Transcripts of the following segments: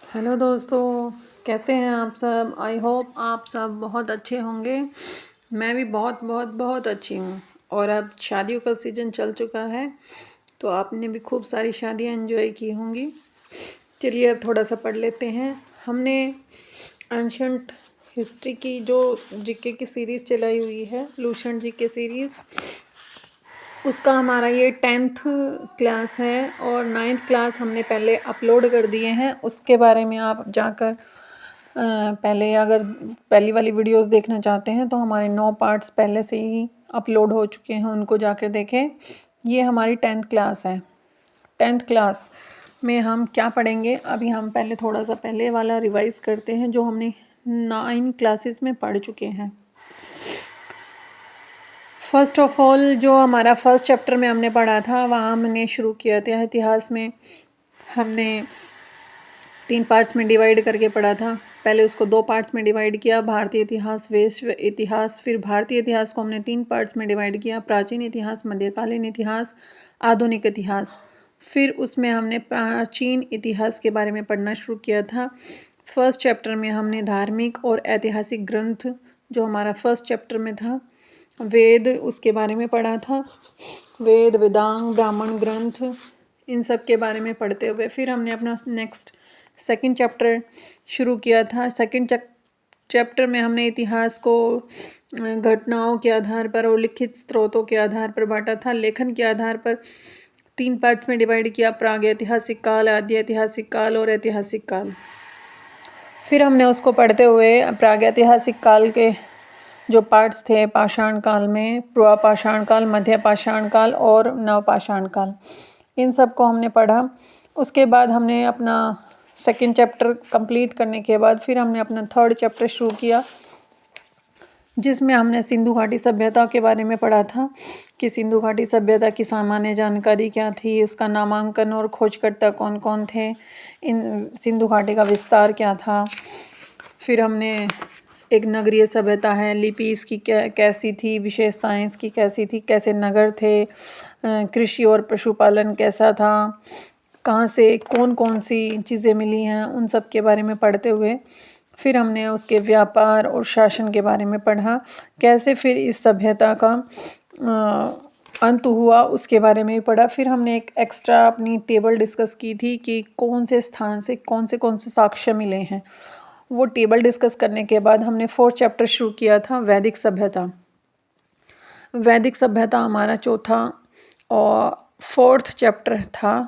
Hello दोस्तों, कैसे हैं आप सब। आई होप आप सब बहुत अच्छे होंगे। मैं भी बहुत बहुत बहुत अच्छी हूँ। और अब शादियों का सीज़न चल चुका है, तो आपने भी खूब सारी शादियाँ एंजॉय की होंगी। चलिए अब थोड़ा सा पढ़ लेते हैं। हमने एंशंट हिस्ट्री की जो जीके की सीरीज़ चलाई हुई है, लूसेंट जीके सीरीज़, उसका हमारा ये 10th क्लास है और 9th क्लास हमने पहले अपलोड कर दिए हैं। उसके बारे में आप जाकर पहले अगर पहली वाली वीडियोस देखना चाहते हैं तो हमारे 9 पार्ट्स पहले से ही अपलोड हो चुके हैं, उनको जाकर देखें। ये हमारी 10th क्लास है। 10th क्लास में हम क्या पढ़ेंगे, अभी हम पहले थोड़ा सा पहले वाला रिवाइज़ करते हैं जो हमने 9 क्लासेस में पढ़ चुके हैं। फर्स्ट ऑफ ऑल जो हमारा फर्स्ट चैप्टर में हमने पढ़ा था, वहाँ हमने शुरू किया था इतिहास में। हमने 3 पार्ट्स में डिवाइड करके पढ़ा था। पहले उसको 2 पार्ट्स में डिवाइड किया, भारतीय इतिहास, विश्व इतिहास। फिर भारतीय इतिहास को हमने 3 पार्ट्स में डिवाइड किया, प्राचीन इतिहास, मध्यकालीन इतिहास, आधुनिक इतिहास। फिर उसमें हमने प्राचीन इतिहास के बारे में पढ़ना शुरू किया था। फर्स्ट चैप्टर में हमने धार्मिक और ऐतिहासिक ग्रंथ, जो हमारा फर्स्ट चैप्टर में था, वेद, उसके बारे में पढ़ा था। वेद, वेदांग, ब्राह्मण ग्रंथ, इन सब के बारे में पढ़ते हुए फिर हमने अपना नेक्स्ट सेकंड चैप्टर शुरू किया था। सेकंड चैप्टर में हमने इतिहास को घटनाओं के आधार पर और लिखित स्रोतों के आधार पर बांटा था। लेखन के आधार पर 3 पार्ट्स में डिवाइड किया, प्रागैतिहासिक काल, आदि ऐतिहासिक काल और ऐतिहासिक काल। फिर हमने उसको पढ़ते हुए प्रागैतिहासिक काल के जो पार्ट्स थे, पाषाण काल में, पूर्वापाषाण काल, मध्य पाषाण काल और नवपाषाण काल, इन सब को हमने पढ़ा। उसके बाद हमने अपना सेकंड चैप्टर कंप्लीट करने के बाद फिर हमने अपना थर्ड चैप्टर शुरू किया, जिसमें हमने सिंधु घाटी सभ्यता के बारे में पढ़ा था कि सिंधु घाटी सभ्यता की सामान्य जानकारी क्या थी, उसका नामांकन और खोजकर्ता कौन कौन थे, इन सिंधु घाटी का विस्तार क्या था। फिर हमने एक नगरीय सभ्यता है, लिपि इसकी कैसी थी, विशेषताएं इसकी कैसी थी, कैसे नगर थे, कृषि और पशुपालन कैसा था, कहाँ से कौन कौन सी चीज़ें मिली हैं, उन सब के बारे में पढ़ते हुए फिर हमने उसके व्यापार और शासन के बारे में पढ़ा। कैसे फिर इस सभ्यता का अंत हुआ, उसके बारे में भी पढ़ा। फिर हमने एक एक्स्ट्रा अपनी टेबल डिस्कस की थी कि कौन से स्थान से कौन से साक्ष्य मिले हैं। वो टेबल डिस्कस करने के बाद हमने फोर्थ चैप्टर शुरू किया था, वैदिक सभ्यता। वैदिक सभ्यता हमारा चौथा और फोर्थ चैप्टर था।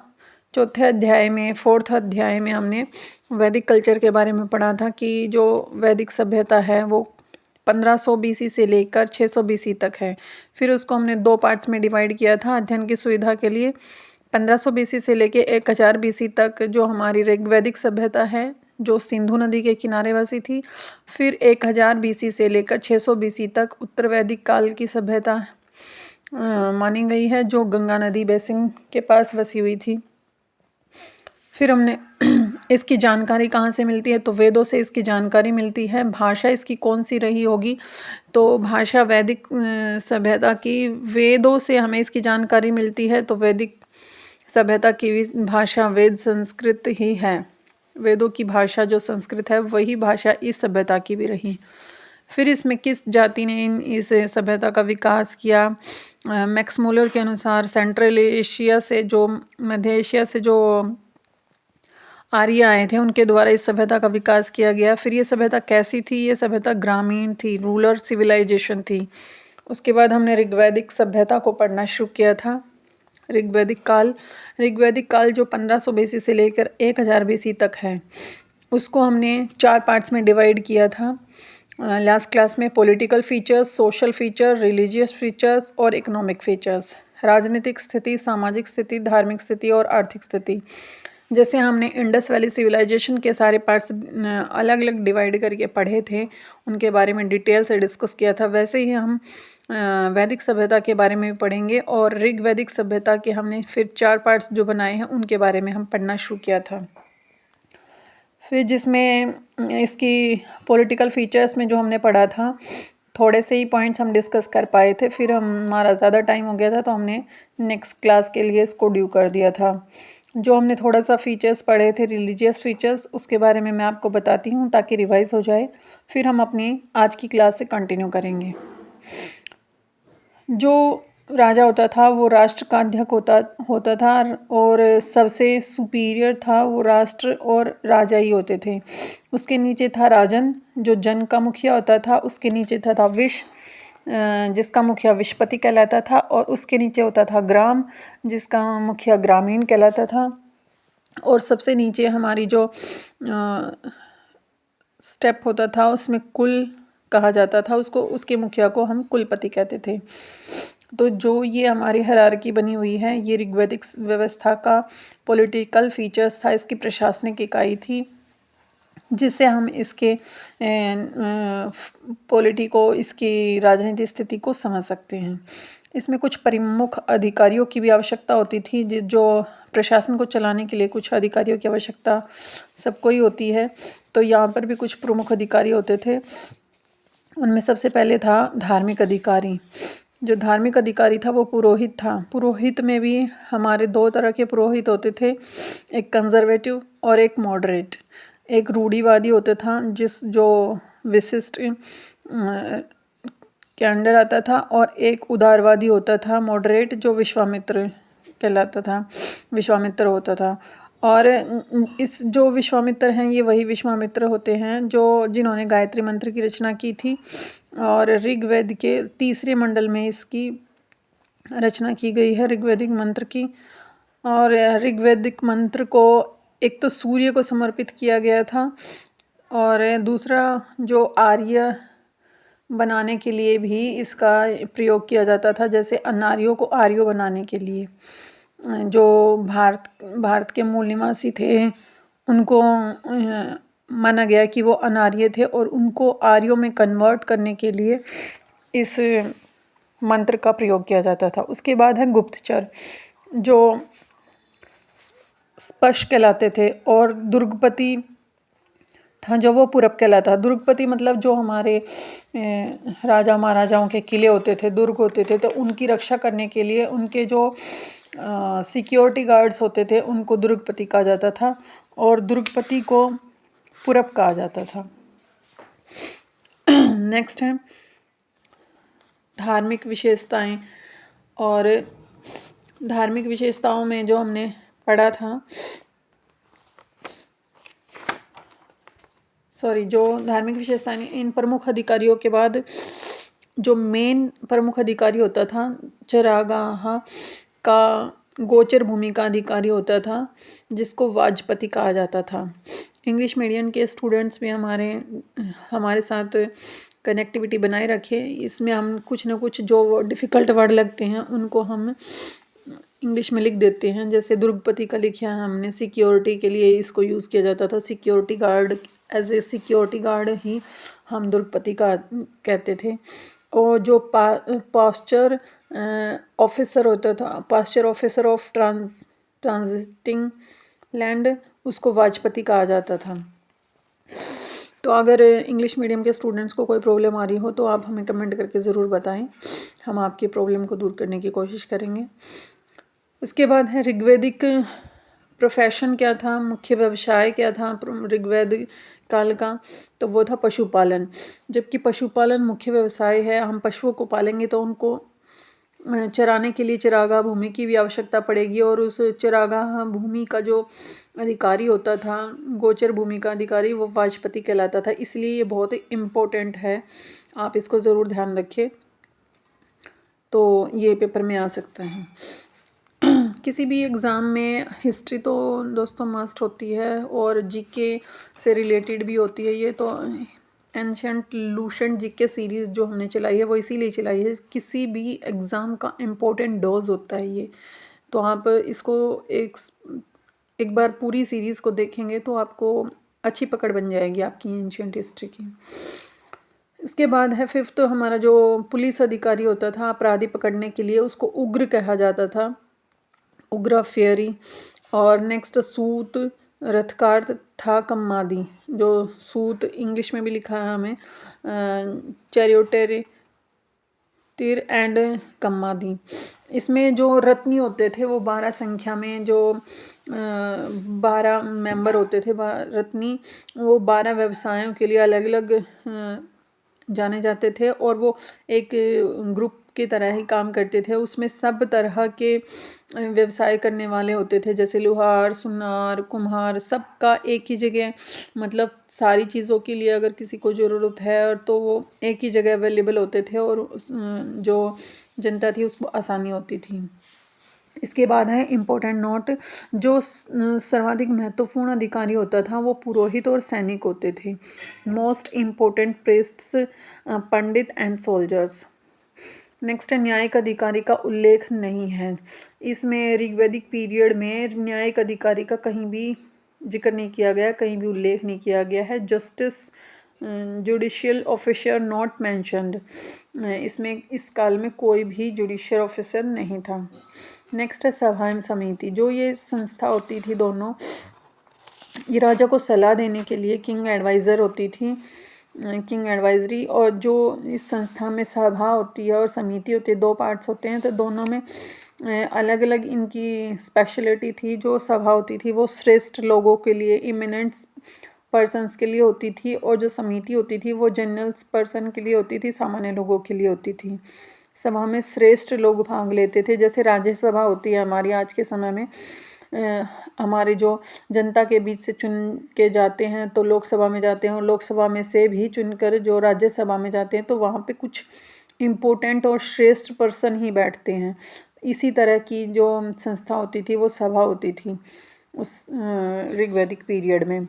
चौथे अध्याय में, फोर्थ अध्याय में हमने वैदिक कल्चर के बारे में पढ़ा था कि जो वैदिक सभ्यता है वो 1500 बीसी से लेकर 600 बीसी तक है। फिर उसको हमने 2 पार्ट्स में डिवाइड किया था अध्ययन की सुविधा के लिए। 1500 बीसी से लेकर 1000 बीसी तक जो हमारी ऋग्वैदिक सभ्यता है, जो सिंधु नदी के किनारे बसी थी। फिर 1000 बीसी से लेकर 600 बीसी तक उत्तर वैदिक काल की सभ्यता मानी गई है, जो गंगा नदी बेसिन के पास बसी हुई थी। फिर हमने इसकी जानकारी कहाँ से मिलती है, तो वेदों से इसकी जानकारी मिलती है। भाषा इसकी कौन सी रही होगी, तो भाषा वैदिक सभ्यता की वेदों से हमें इसकी जानकारी मिलती है। तो वैदिक सभ्यता की भाषा वेद संस्कृत ही है। वेदों की भाषा जो संस्कृत है, वही भाषा इस सभ्यता की भी रही। फिर इसमें किस जाति ने इस सभ्यता का विकास किया, मैक्स मुलर के अनुसार सेंट्रल एशिया से, जो मध्य एशिया से जो आर्य आए थे, उनके द्वारा इस सभ्यता का विकास किया गया। फिर ये सभ्यता कैसी थी, ये सभ्यता ग्रामीण थी, रूरल सिविलाइजेशन थी। उसके बाद हमने ऋग्वैदिक सभ्यता को पढ़ना शुरू किया था। ऋग्वैदिक काल जो 1500 बीसी से लेकर 1000 बीसी तक है, उसको हमने 4 पार्ट्स में डिवाइड किया था लास्ट क्लास में। Political features, social feature, religious features और इकोनॉमिक फीचर्स। राजनीतिक स्थिति, सामाजिक स्थिति, धार्मिक स्थिति और आर्थिक स्थिति। जैसे हमने इंडस वैली सिविलाइजेशन के सारे पार्ट्स अलग अलग डिवाइड करके पढ़े थे, उनके बारे में डिटेल से डिस्कस किया था, वैसे ही हम वैदिक सभ्यता के बारे में भी पढ़ेंगे। और ऋग्वैदिक सभ्यता के हमने फिर 4 पार्ट्स जो बनाए हैं, उनके बारे में हम पढ़ना शुरू किया था। फिर जिसमें इसकी पॉलिटिकल फीचर्स में जो हमने पढ़ा था, थोड़े से ही पॉइंट्स हम डिस्कस कर पाए थे, फिर हमारा ज़्यादा टाइम हो गया था तो हमने नेक्स्ट क्लास के लिए इसको ड्यू कर दिया था। जो हमने थोड़ा सा फीचर्स पढ़े थे रिलीजियस फीचर्स, उसके बारे में मैं आपको बताती हूँ ताकि रिवाइज हो जाए, फिर हम अपनी आज की क्लास से कंटिन्यू करेंगे। जो राजा होता था वो राष्ट्र का अध्यक्ष होता था और सबसे सुपीरियर था वो राष्ट्र और राजा ही होते थे। उसके नीचे था राजन जो जन का मुखिया होता था, उसके नीचे था विश जिसका मुखिया विशपति कहलाता था, और उसके नीचे होता था ग्राम जिसका मुखिया ग्रामीण कहलाता था, और सबसे नीचे हमारी जो स्टेप होता था उसमें कुल कहा जाता था उसको, उसके मुखिया को हम कुलपति कहते थे। तो जो ये हमारी हायरार्की बनी हुई है ये ऋग्वैदिक व्यवस्था का पॉलिटिकल फीचर्स था, इसकी प्रशासनिक इकाई थी जिससे हम इसके पॉलिटी को, इसकी राजनीतिक स्थिति को समझ सकते हैं। इसमें कुछ प्रमुख अधिकारियों की भी आवश्यकता होती थी, जो प्रशासन को चलाने के लिए कुछ अधिकारियों की आवश्यकता सबको ही होती है। तो यहाँ पर भी कुछ प्रमुख अधिकारी होते थे। उनमें सबसे पहले था धार्मिक अधिकारी। जो धार्मिक अधिकारी था वो पुरोहित था। पुरोहित में भी हमारे दो तरह के पुरोहित होते थे, एक कंजर्वेटिव और एक मॉडरेट। एक रूढ़िवादी होता था जो विशिष्ट के अंडर आता था, और एक उदारवादी होता था मॉडरेट जो विश्वामित्र कहलाता था, विश्वामित्र होता था। और इस जो विश्वामित्र हैं ये वही विश्वामित्र होते हैं जो जिन्होंने गायत्री मंत्र की रचना की थी, और ऋग्वेद के तीसरे मंडल में इसकी रचना की गई है ऋग्वेदिक मंत्र की। और ऋग्वेदिक मंत्र को एक तो सूर्य को समर्पित किया गया था, और दूसरा जो आर्य बनाने के लिए भी इसका प्रयोग किया जाता था, जैसे अनार्यों को आर्यों बनाने के लिए। जो भारत के मूल निवासी थे उनको माना गया कि वो अनार्य थे, और उनको आर्यों में कन्वर्ट करने के लिए इस मंत्र का प्रयोग किया जाता था। उसके बाद है गुप्तचर जो स्पष्ट कहलाते थे, और दुर्गपति था जो वो पूरब कहलाता। दुर्गपति मतलब जो हमारे राजा महाराजाओं के किले होते थे, दुर्ग होते थे, तो उनकी रक्षा करने के लिए उनके जो सिक्योरिटी गार्ड्स होते थे उनको दुर्गपति कहा जाता था, और दुर्गपति को पूरब कहा जाता था। नेक्स्ट है धार्मिक विशेषताएं। और धार्मिक विशेषताओं में जो हमने पढ़ा था, जो धार्मिक विशेषताएं, इन प्रमुख अधिकारियों के बाद जो मेन प्रमुख अधिकारी होता था चरागाह का गोचर भूमि का अधिकारी होता था जिसको वाजपति कहा जाता था। इंग्लिश मीडियम के स्टूडेंट्स भी हमारे साथ कनेक्टिविटी बनाए रखे। इसमें हम कुछ ना कुछ जो डिफ़िकल्ट वर्ड लगते हैं उनको हम इंग्लिश में लिख देते हैं। जैसे दुर्गपति का लिखा है हमने, सिक्योरिटी के लिए इसको यूज़ किया जाता था, security guard, as a security guard ही हम दुर्गपति का कहते थे। और जो पास्चर ऑफिसर होता था, pasture officer of transiting land, उसको वाजपति कहा जाता था। तो अगर इंग्लिश मीडियम के स्टूडेंट्स को कोई प्रॉब्लम आ रही हो तो आप हमें कमेंट करके ज़रूर बताएं, हम आपकी प्रॉब्लम को दूर करने की कोशिश करेंगे। उसके बाद है ऋग्वैदिक प्रोफेशन क्या था, मुख्य व्यवसाय क्या था ऋग्वेद काल का, तो वो था पशुपालन। जबकि पशुपालन मुख्य व्यवसाय है, हम पशुओं को पालेंगे तो उनको चराने के लिए चरागाह भूमि की भी आवश्यकता पड़ेगी, और उस चरागाह भूमि का जो अधिकारी होता था, गोचर भूमि का अधिकारी, वो वाजपति कहलाता था। इसलिए ये बहुत इम्पोर्टेंट है, आप इसको ज़रूर ध्यान रखिए, तो ये पेपर में आ सकता है। किसी भी एग्ज़ाम में हिस्ट्री तो दोस्तों मस्ट होती है, और जीके से रिलेटेड भी होती है। ये तो एंशंट लूसेंट जीके सीरीज़ जो हमने चलाई है वो इसीलिए चलाई है, किसी भी एग्ज़ाम का इम्पोर्टेंट डोज होता है ये। तो आप इसको एक बार पूरी सीरीज़ को देखेंगे तो आपको अच्छी पकड़ बन जाएगी आपकी एंशंट हिस्ट्री की। इसके बाद है फिफ्थ, हमारा जो पुलिस अधिकारी होता था अपराधी पकड़ने के लिए, उसको उग्र कहा जाता था, उग्र फेयरी। और नेक्स्ट सूत, रथ का अर्थ था कम्मादी। जो सूत इंग्लिश में भी लिखा है हमें, तिर एंड कम्मादी। इसमें जो रत्नी होते थे वो 12 संख्या में, जो 12 मेंबर होते थे रत्नी, वो 12 व्यवसायों के लिए अलग अलग जाने जाते थे और वो एक ग्रुप की तरह ही काम करते थे। उसमें सब तरह के व्यवसाय करने वाले होते थे, जैसे लोहार, सुनार, कुम्हार, सबका एक ही जगह, मतलब सारी चीज़ों के लिए अगर किसी को ज़रूरत है और तो वो एक ही जगह अवेलेबल होते थे और जो जनता थी उसको आसानी होती थी। इसके बाद है इम्पोर्टेंट नोट। जो सर्वाधिक महत्वपूर्ण अधिकारी होता था वो पुरोहित और सैनिक होते थे। Most important priests, Pandit and soldiers. Next है न्यायिक अधिकारी का उल्लेख नहीं है। इसमें ऋग्वैदिक पीरियड में न्यायिक अधिकारी का कहीं भी जिक्र नहीं किया गया, कहीं भी उल्लेख नहीं किया गया है। Justice, judicial officer not mentioned. इसमें इस काल में कोई भी जुडिशियल ऑफिसर नहीं था। नेक्स्ट है सभा एवं समिति। जो ये संस्था होती थी दोनों, ये राजा को सलाह देने के लिए किंग एडवाइज़र होती थी, किंग एडवाइजरी। और जो इस संस्था में सभा होती है और समिति होती है, 2 पार्ट्स होते हैं, तो दोनों में अलग अलग इनकी स्पेशलिटी थी। जो सभा होती थी वो श्रेष्ठ लोगों के लिए, इमिनेंट पर्सन्स के लिए होती थी, और जो समिति होती थी वो जनरल पर्सन के लिए होती थी, सामान्य लोगों के लिए होती थी। सभा में श्रेष्ठ लोग भाग लेते थे। जैसे राज्यसभा होती है हमारी आज के समय में, हमारे जो जनता के बीच से चुन के जाते हैं तो लोकसभा में जाते हैं, और लोकसभा में से भी चुनकर जो राज्यसभा में जाते हैं तो वहाँ पे कुछ इम्पोर्टेंट और श्रेष्ठ पर्सन ही बैठते हैं। इसी तरह की जो संस्था होती थी वो सभा होती थी उस ऋग्वैदिक पीरियड में।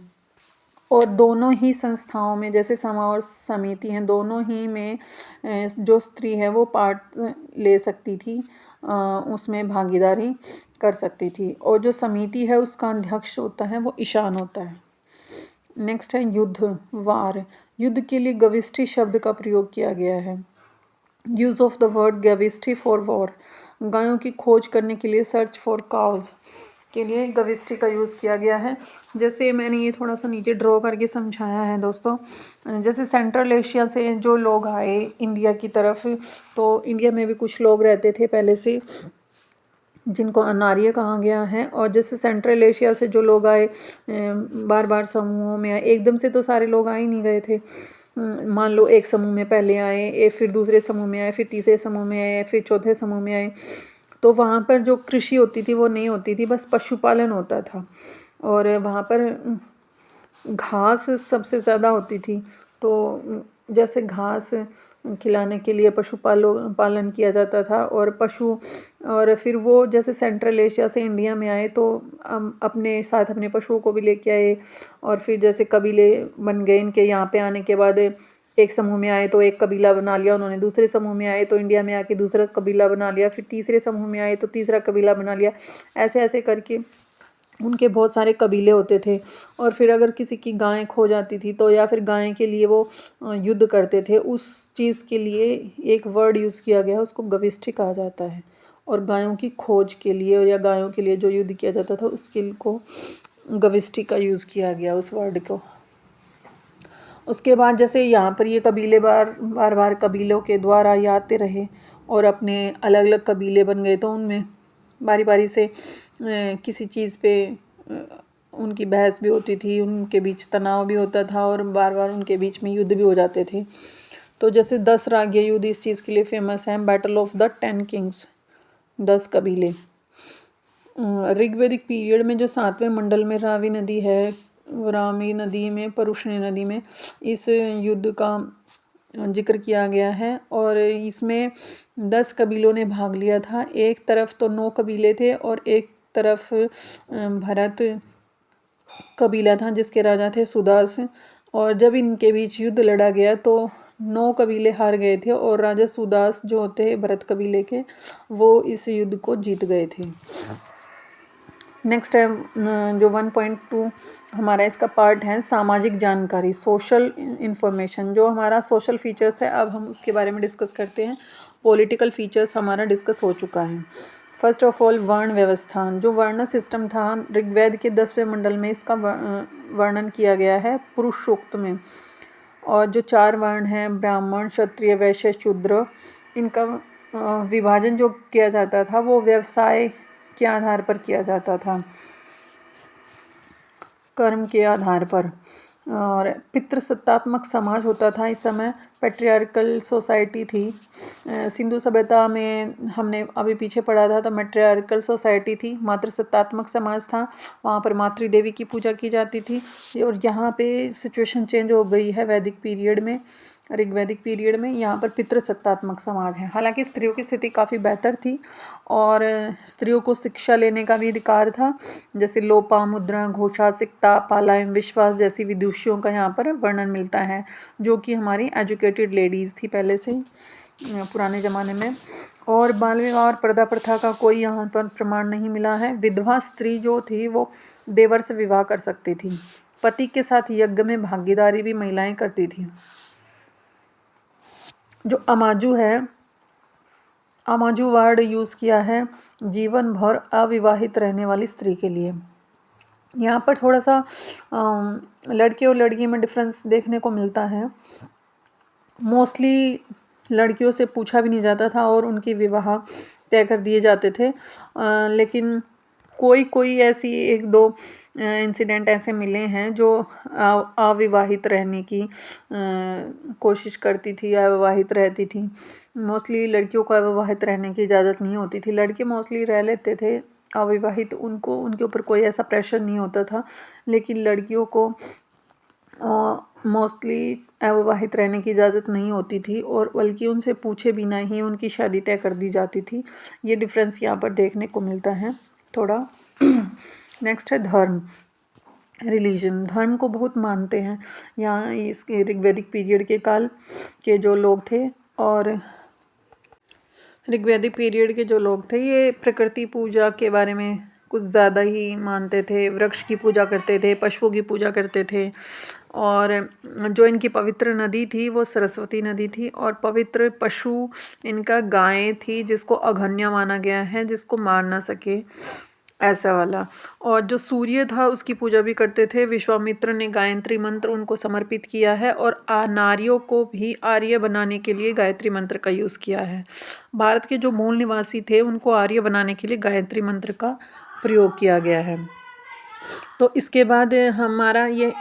और दोनों ही संस्थाओं में, जैसे सभा और समिति हैं, दोनों ही में जो स्त्री है वो पार्ट ले सकती थी, उसमें भागीदारी कर सकती थी। और जो समिति है उसका अध्यक्ष होता है वो ईशान होता है। नेक्स्ट है युद्ध, वार। युद्ध के लिए गविष्ठी शब्द का प्रयोग किया गया है। यूज़ ऑफ द वर्ड गविष्ठी फॉर वॉर। गायों की खोज करने के लिए, सर्च फॉर काउज के लिए गविष्ठी का यूज़ किया गया है। जैसे मैंने ये थोड़ा सा नीचे ड्रॉ करके समझाया है दोस्तों। जैसे सेंट्रल एशिया से जो लोग आए इंडिया की तरफ, तो इंडिया में भी कुछ लोग रहते थे पहले से, जिनको अनार्य कहा गया है। और जैसे सेंट्रल एशिया से जो लोग आए, बार बार समूहों में आए, एकदम से तो सारे लोग आ ही नहीं गए थे। मान लो एक समूह में पहले आए, फिर दूसरे समूह में आए, फिर तीसरे समूह में आए, फिर चौथे समूह में आए। तो वहाँ पर जो कृषि होती थी वो नहीं होती थी, बस पशुपालन होता था। और वहाँ पर घास सबसे ज़्यादा होती थी। तो जैसे घास खिलाने के लिए पालन किया जाता था। और पशु, और फिर वो जैसे सेंट्रल एशिया से इंडिया में आए तो अपने साथ अपने पशुओं को भी लेके आए। और फिर जैसे कबीले बन गए इनके, यहाँ पे आने के बाद एक समूह में आए तो एक कबीला बना लिया उन्होंने, दूसरे समूह में आए तो इंडिया में आके दूसरा कबीला बना लिया, फिर तीसरे समूह में आए तो तीसरा कबीला बना लिया। ऐसे ऐसे करके उनके बहुत सारे कबीले होते थे। और फिर अगर किसी की गाय खो जाती थी तो, या फिर गाय के लिए वो युद्ध करते थे, उस चीज़ के लिए एक वर्ड यूज़ किया गया है, उसको गविष्ठी कहा जाता है। और गायों की खोज के लिए या गायों के लिए जो युद्ध किया जाता था उसके को गविष्ठी का यूज़ किया गया उस वर्ड को। उसके बाद जैसे यहाँ पर ये कबीले बार बार कबीलों के द्वारा ये आते रहे और अपने अलग अलग कबीले बन गए, तो उनमें बारी बारी से किसी चीज़ पे उनकी बहस भी होती थी, उनके बीच तनाव भी होता था, और बार बार उनके बीच में युद्ध भी हो जाते थे। तो जैसे 10 राग्य युद्ध इस चीज़ के लिए फेमस है, बैटल ऑफ द 10 किंग्स, 10 कबीले। ऋग्वैदिक पीरियड में जो 7वें मंडल में रावी नदी है, रावी नदी में, परुष्णी नदी में इस युद्ध का जिक्र किया गया है। और इसमें 10 कबीलों ने भाग लिया था। एक तरफ तो 9 कबीले थे और एक तरफ भरत कबीला था जिसके राजा थे सुदास। और जब इनके बीच युद्ध लड़ा गया तो 9 कबीले हार गए थे, और राजा सुदास जो होते भरत कबीले के, वो इस युद्ध को जीत गए थे। नेक्स्ट है जो 1.2 हमारा इसका पार्ट है, सामाजिक जानकारी, सोशल इन्फॉर्मेशन। जो हमारा सोशल फीचर्स है, अब हम उसके बारे में डिस्कस करते हैं। पॉलिटिकल फीचर्स हमारा डिस्कस हो चुका है। फर्स्ट ऑफ ऑल वर्ण व्यवस्था। जो वर्ण सिस्टम था ऋग्वेद के 10वें मंडल में इसका वर्णन किया गया है पुरुषोक्त में। और जो 4 वर्ण हैं, ब्राह्मण, क्षत्रिय, वैश्य, शूद्र, इनका विभाजन जो किया जाता था वो व्यवसाय के आधार पर किया जाता था, कर्म के आधार पर। और पितृसत्तात्मक समाज होता था इस समय, पैट्रियार्कल सोसाइटी थी। सिंधु सभ्यता में हमने अभी पीछे पढ़ा था तो मैट्रियार्कल सोसाइटी थी, मातृसत्तात्मक समाज था, वहाँ पर मातृदेवी की पूजा की जाती थी। और यहाँ पे सिचुएशन चेंज हो गई है वैदिक पीरियड में, ऋग्वैदिक पीरियड में, यहाँ पर पितृसत्तात्मक समाज है। हालांकि स्त्रियों की स्थिति काफ़ी बेहतर थी और स्त्रियों को शिक्षा लेने का भी अधिकार था, जैसे लोपामुद्रा, घोषा, सिक्ता, पालायन, विश्वास जैसी विदुषियों का यहाँ पर वर्णन मिलता है, जो कि हमारी एजुकेटेड लेडीज़ थी पहले से पुराने ज़माने में। और बाल विवाह और पर्दा प्रथा का कोई यहाँ पर प्रमाण नहीं मिला है। विधवा स्त्री जो थी वो देवर से विवाह कर सकती थी। पति के साथ यज्ञ में भागीदारी भी महिलाएं करती थी। जो अमाजू है, अमाजू वर्ड यूज़ किया है जीवन भर अविवाहित रहने वाली स्त्री के लिए। यहाँ पर थोड़ा सा लड़के और लड़की में डिफरेंस देखने को मिलता है। मोस्टली लड़कियों से पूछा भी नहीं जाता था और उनकी विवाह तय कर दिए जाते थे, लेकिन कोई ऐसी एक दो इंसिडेंट ऐसे मिले हैं जो अविवाहित रहने की कोशिश करती थी, अविवाहित रहती थी। मोस्टली लड़कियों को अविवाहित रहने की इजाज़त नहीं होती थी, लड़के मोस्टली रह लेते थे अविवाहित, उनको उनके ऊपर कोई ऐसा प्रेशर नहीं होता था। लेकिन लड़कियों को मोस्टली अविवाहित रहने की इजाज़त नहीं होती थी और बल्कि उनसे पूछे बिना ही उनकी शादी तय कर दी जाती थी। ये डिफरेंस यहाँ पर देखने को मिलता है थोड़ा। नेक्स्ट है धर्म, रिलीजन। धर्म को बहुत मानते हैं यहाँ इसके ऋग्वैदिक पीरियड के काल के जो लोग थे, और ऋग्वैदिक पीरियड के जो लोग थे ये प्रकृति पूजा के बारे में कुछ ज़्यादा ही मानते थे। वृक्ष की पूजा करते थे, पशुओं की पूजा करते थे, और जो इनकी पवित्र नदी थी वो सरस्वती नदी थी, और पवित्र पशु इनका गाय थी जिसको अघन्य माना गया है, जिसको मार ना सके, ऐसा वाला। और जो सूर्य था उसकी पूजा भी करते थे। विश्वामित्र ने गायत्री मंत्र उनको समर्पित किया है, और नारियों को भी आर्य बनाने के लिए गायत्री मंत्र का यूज़ किया है। भारत के जो मूल निवासी थे उनको आर्य बनाने के लिए गायत्री मंत्र का प्रयोग किया गया है। तो इसके बाद हमारा ये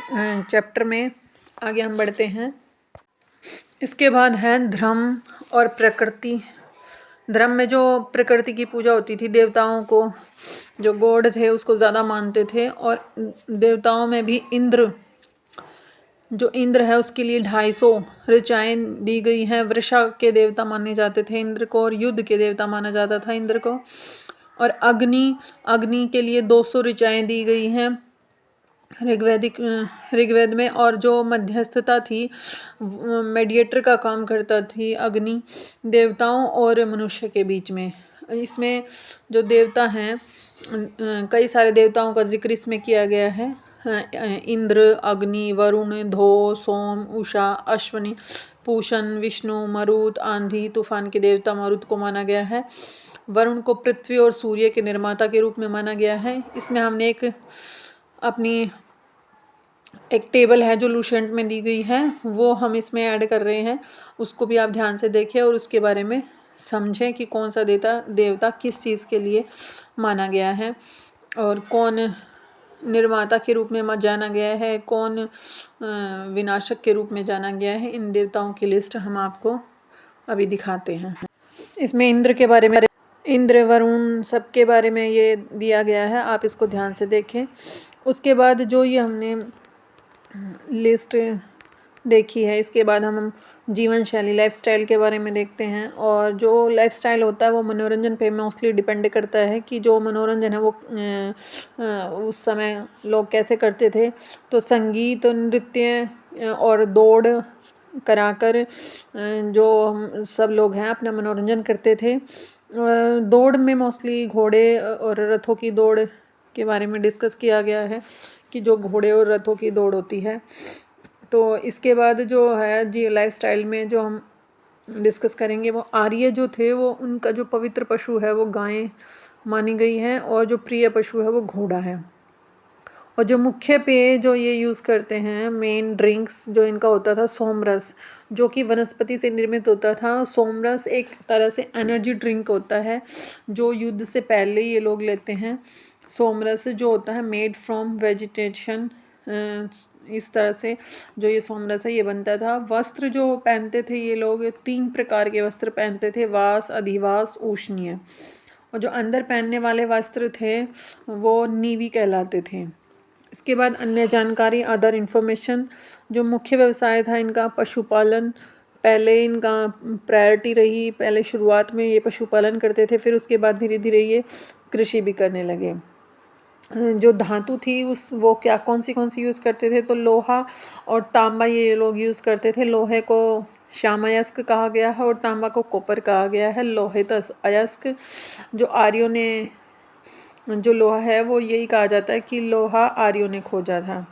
चैप्टर में आगे हम बढ़ते हैं। इसके बाद है धर्म और प्रकृति। धर्म में जो प्रकृति की पूजा होती थी, देवताओं को, जो गॉड थे उसको ज़्यादा मानते थे। और देवताओं में भी इंद्र, जो इंद्र है उसके लिए 250 ऋचाएँ दी गई हैं। वृषा के देवता माने जाते थे इंद्र को, और युद्ध के देवता माना जाता था इंद्र को। और अग्नि के लिए 200 ऋचाएँ दी गई हैं ऋग्वेद में। और जो मध्यस्थता थी, मेडिएटर का काम करता थी अग्नि, देवताओं और मनुष्य के बीच में। इसमें जो देवता हैं, कई सारे देवताओं का जिक्र इसमें किया गया है। इंद्र, अग्नि, वरुण, धो, सोम, उषा, अश्वनी, पूषण, विष्णु, मरुत, आंधी तूफान के देवता मरुत को माना गया है। वरुण को पृथ्वी और सूर्य के निर्माता के रूप में माना गया है। इसमें हमने एक टेबल है जो लुसेंट में दी गई है, वो हम इसमें ऐड कर रहे हैं, उसको भी आप ध्यान से देखें और उसके बारे में समझें कि कौन सा देवता किस चीज़ के लिए माना गया है, और कौन निर्माता के रूप में जाना गया है, कौन विनाशक के रूप में जाना गया है। इन देवताओं की लिस्ट हम आपको अभी दिखाते हैं। इसमें इंद्र के बारे में, इंद्र, वरुण, सबके बारे में ये दिया गया है, आप इसको ध्यान से देखें। उसके बाद जो ये हमने लिस्ट देखी है, इसके बाद हम जीवन शैली, लाइफस्टाइल के बारे में देखते हैं। और जो लाइफस्टाइल होता है वो मनोरंजन पे मोस्टली डिपेंड करता है कि जो मनोरंजन है वो उस समय लोग कैसे करते थे। तो संगीत, नृत्य और दौड़ कराकर जो हम सब लोग हैं अपना मनोरंजन करते थे। दौड़ में मोस्टली घोड़े और रथों की दौड़ के बारे में डिस्कस किया गया है कि जो घोड़े और रथों की दौड़ होती है। तो इसके बाद जो है जी लाइफस्टाइल में जो हम डिस्कस करेंगे, वो आर्य जो थे वो उनका जो पवित्र पशु है वो गाय मानी गई है, और जो प्रिय पशु है वो घोड़ा है। और जो मुख्य पेय जो ये यूज़ करते हैं, मेन ड्रिंक्स जो इनका होता था सोमरस, जो कि वनस्पति से निर्मित होता था। सोमरस एक तरह से एनर्जी ड्रिंक होता है जो युद्ध से पहले ये लोग लेते हैं। सोमरस जो होता है मेड फ्रॉम वेजिटेशन, इस तरह से जो ये सोमरस है ये बनता था। वस्त्र जो पहनते थे ये लोग 3 प्रकार के वस्त्र पहनते थे, वास, अधिवास, उष्णीय। और जो अंदर पहनने वाले वस्त्र थे वो नीवी कहलाते थे। इसके बाद अन्य जानकारी, अदर इन्फॉर्मेशन। जो मुख्य व्यवसाय था इनका पशुपालन, पहले इनका प्रायोरिटी रही। पहले शुरुआत में ये पशुपालन करते थे, फिर उसके बाद धीरे धीरे ये कृषि भी करने लगे। जो धातु थी उस वो क्या कौन सी यूज़ करते थे, तो लोहा और तांबा ये लोग यूज़ करते थे। लोहे को श्याम अयस्क कहा गया है और तांबा को कॉपर कहा गया है। लोहितस अयस्क जो आर्यों ने, जो लोहा है वो यही कहा जाता है कि लोहा आर्यों ने खोजा था।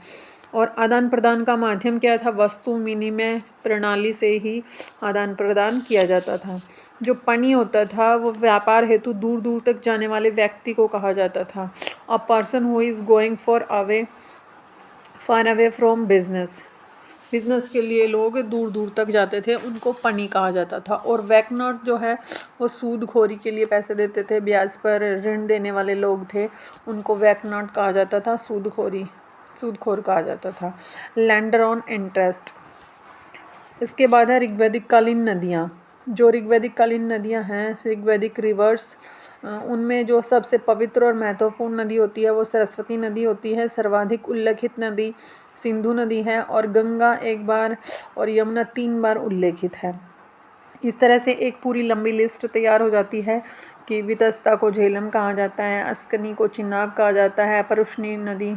और आदान प्रदान का माध्यम क्या था, वस्तु विनिमय प्रणाली से ही आदान प्रदान किया जाता था। जो पणी होता था वो व्यापार हेतु दूर दूर तक जाने वाले व्यक्ति को कहा जाता था। A person who is going far away from business, business के लिए लोग दूर दूर तक जाते थे, उनको पनी कहा जाता था। और वैकनॉट जो है वो सूदखोरी के लिए पैसे देते थे, ब्याज पर ऋण देने वाले लोग थे, उनको वैकनॉट कहा जाता था, सूदखोर कहा जाता था। Lander on interest. इसके बाद है ऋग्वैदिक कालीन नदियाँ। जो ऋग्वैदिक कालीन नदियाँ हैं, ऋग्वैदिक रिवर्स, उनमें जो सबसे पवित्र और महत्वपूर्ण नदी होती है वो सरस्वती नदी होती है। सर्वाधिक उल्लेखित नदी सिंधु नदी है और गंगा एक बार और यमुना 3 बार उल्लेखित है। इस तरह से एक पूरी लंबी लिस्ट तैयार हो जाती है कि वितस्ता को झेलम कहा जाता है, अस्कनी को चिनाब कहा जाता है, परुष्णी नदी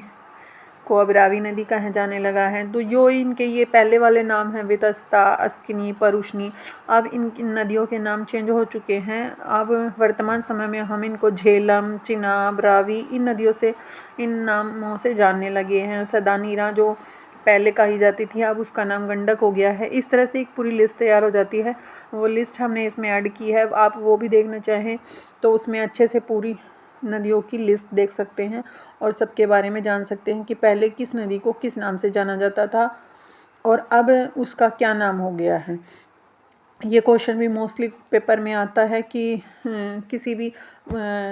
को अब रावी नदी कहा जाने लगा है। तो यो इनके ये पहले वाले नाम हैं, वितस्ता, अस्किनी, परुष्णी। अब इन नदियों के नाम चेंज हो चुके हैं। अब वर्तमान समय में हम इनको झेलम, चिनाब, रावी इन नदियों से, इन नामों से जानने लगे हैं। सदानीरा जो पहले कही जाती थी अब उसका नाम गंडक हो गया है। इस तरह से एक पूरी लिस्ट तैयार हो जाती है। वो लिस्ट हमने इसमें ऐड की है, आप वो भी देखना चाहें तो उसमें अच्छे से पूरी नदियों की लिस्ट देख सकते हैं और सबके बारे में जान सकते हैं कि पहले किस नदी को किस नाम से जाना जाता था और अब उसका क्या नाम हो गया है। ये क्वेश्चन भी मोस्टली पेपर में आता है कि किसी भी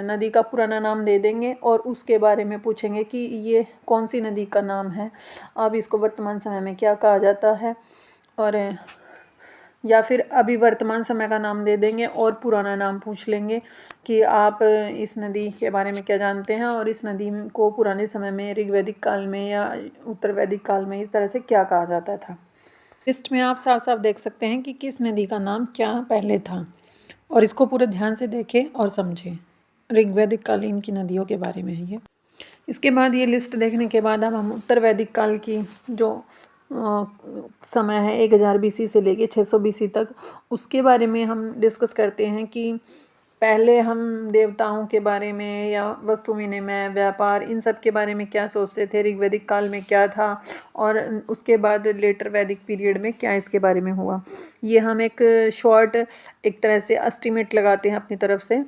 नदी का पुराना नाम दे देंगे और उसके बारे में पूछेंगे कि ये कौन सी नदी का नाम है, अब इसको वर्तमान समय में क्या कहा जाता है, और या फिर अभी वर्तमान समय का नाम दे देंगे और पुराना नाम पूछ लेंगे कि आप इस नदी के बारे में क्या जानते हैं और इस नदी को पुराने समय में ऋग्वैदिक काल में या उत्तर वैदिक काल में इस तरह से क्या कहा जाता था। लिस्ट में आप साफ साफ देख सकते हैं कि किस नदी का नाम क्या पहले था और इसको पूरे ध्यान से देखें और समझें। ऋग्वैदिक कालीन की नदियों के बारे में है ये। इसके बाद ये लिस्ट देखने के बाद अब हम उत्तर वैदिक काल की जो समय है 1000 BC से लेके 600 BC तक, उसके बारे में हम डिस्कस करते हैं कि पहले हम देवताओं के बारे में या वस्तु विनिमय, व्यापार, इन सब के बारे में क्या सोचते थे, ऋग्वैदिक काल में क्या था और उसके बाद लेटर वैदिक पीरियड में क्या इसके बारे में हुआ। ये हम एक शॉर्ट एक तरह से एस्टिमेट लगाते हैं अपनी तरफ से।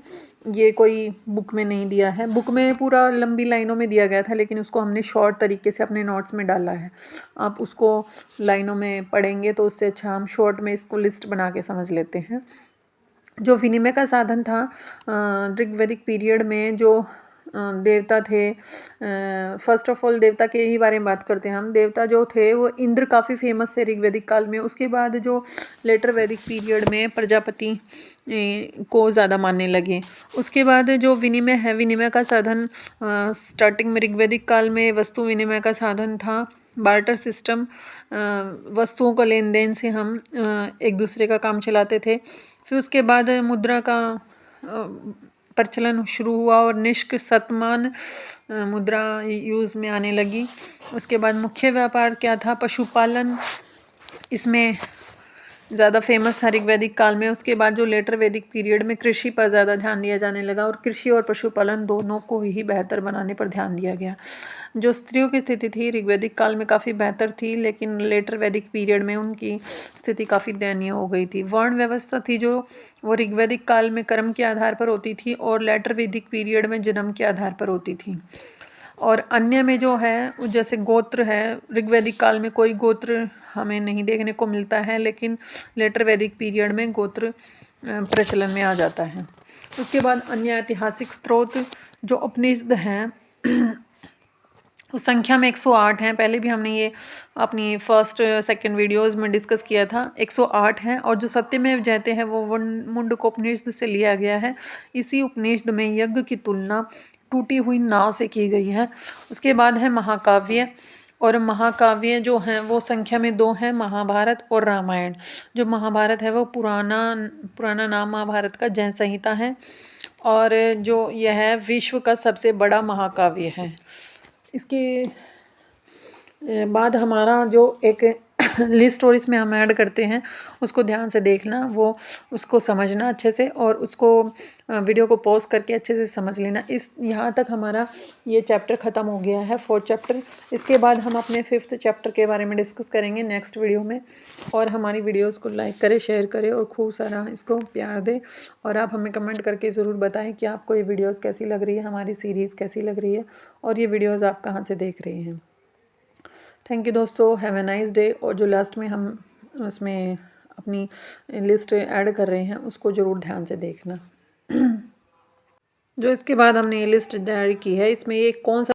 ये कोई बुक में नहीं दिया है, बुक में पूरा लंबी लाइनों में दिया गया था लेकिन उसको हमने शॉर्ट तरीके से अपने नोट्स में डाला है। आप उसको लाइनों में पढ़ेंगे तो उससे अच्छा हम शॉर्ट में इसको लिस्ट बना के समझ लेते हैं। जो विनिमय का साधन था ऋग्वैदिक पीरियड में, जो देवता थे, फर्स्ट ऑफ ऑल देवता के ही बारे में बात करते हैं हम। देवता जो थे वो इंद्र काफ़ी फेमस थे ऋग्वैदिक काल में। उसके बाद जो लेटर वैदिक पीरियड में प्रजापति को ज़्यादा मानने लगे। उसके बाद जो विनिमय है, विनिमय का साधन स्टार्टिंग में ऋग्वैदिक काल में वस्तु विनिमय का साधन था, बार्टर सिस्टम। वस्तुओं का लेन देन से हम एक दूसरे का काम चलाते थे। फिर उसके बाद मुद्रा का प्रचलन शुरू हुआ और निष्क शतमान मुद्रा यूज़ में आने लगी। उसके बाद मुख्य व्यापार क्या था, पशुपालन इसमें ज़्यादा फेमस था ऋग्वैदिक काल में। उसके बाद जो लेटर वैदिक पीरियड में कृषि पर ज़्यादा ध्यान दिया जाने लगा और कृषि और पशुपालन दोनों को ही बेहतर बनाने पर ध्यान दिया गया। जो स्त्रियों की स्थिति थी ऋग्वैदिक काल में काफ़ी बेहतर थी लेकिन लेटर वैदिक पीरियड में उनकी स्थिति काफ़ी दयनीय हो गई थी। वर्ण व्यवस्था थी जो वो ऋग्वैदिक काल में कर्म के आधार पर होती थी और लेटर वैदिक पीरियड में जन्म के आधार पर होती थी। और अन्य में जो है जैसे गोत्र है, ऋग्वैदिक काल में कोई गोत्र हमें नहीं देखने को मिलता है, लेकिन लेटर वैदिक पीरियड में गोत्र प्रचलन में आ जाता है। उसके बाद अन्य ऐतिहासिक स्रोत जो उपनिषद हैं उस संख्या में 108 हैं। पहले भी हमने ये अपनी फर्स्ट सेकंड वीडियोस में डिस्कस किया था। 108 हैं और जो सत्यमेव जयते हैं वो मुंडकोपनिषद से लिया गया है। इसी उपनिषद में यज्ञ की तुलना टूटी हुई नाव से की गई है। उसके बाद है महाकाव्य, और महाकाव्य जो हैं वो संख्या में 2 हैं, महाभारत और रामायण। जो महाभारत है वो पुराना नाम महाभारत का जैन संहिता है, और जो यह विश्व का सबसे बड़ा महाकाव्य है। इसके बाद हमारा जो एक लिस्ट और इसमें हम ऐड करते हैं उसको ध्यान से देखना, वो उसको समझना अच्छे से, और उसको वीडियो को पॉज करके अच्छे से समझ लेना। इस यहाँ तक हमारा ये चैप्टर ख़त्म हो गया है, 4th चैप्टर। इसके बाद हम अपने 5th चैप्टर के बारे में डिस्कस करेंगे नेक्स्ट वीडियो में। और हमारी वीडियोस को लाइक करें, शेयर करें और खूब सारा इसको प्यार दें। और आप हमें कमेंट करके ज़रूर बताएं कि आपको ये वीडियोज़ कैसी लग रही है, हमारी सीरीज़ कैसी लग रही है, और ये वीडियोज़ आप कहाँ से देख रहे हैं। थैंक यू दोस्तों, हैव ए नाइस डे। और जो लास्ट में हम उसमें अपनी लिस्ट ऐड कर रहे हैं उसको ज़रूर ध्यान से देखना। जो इसके बाद हमने ये लिस्ट तैयार की है, इसमें ये कौन सा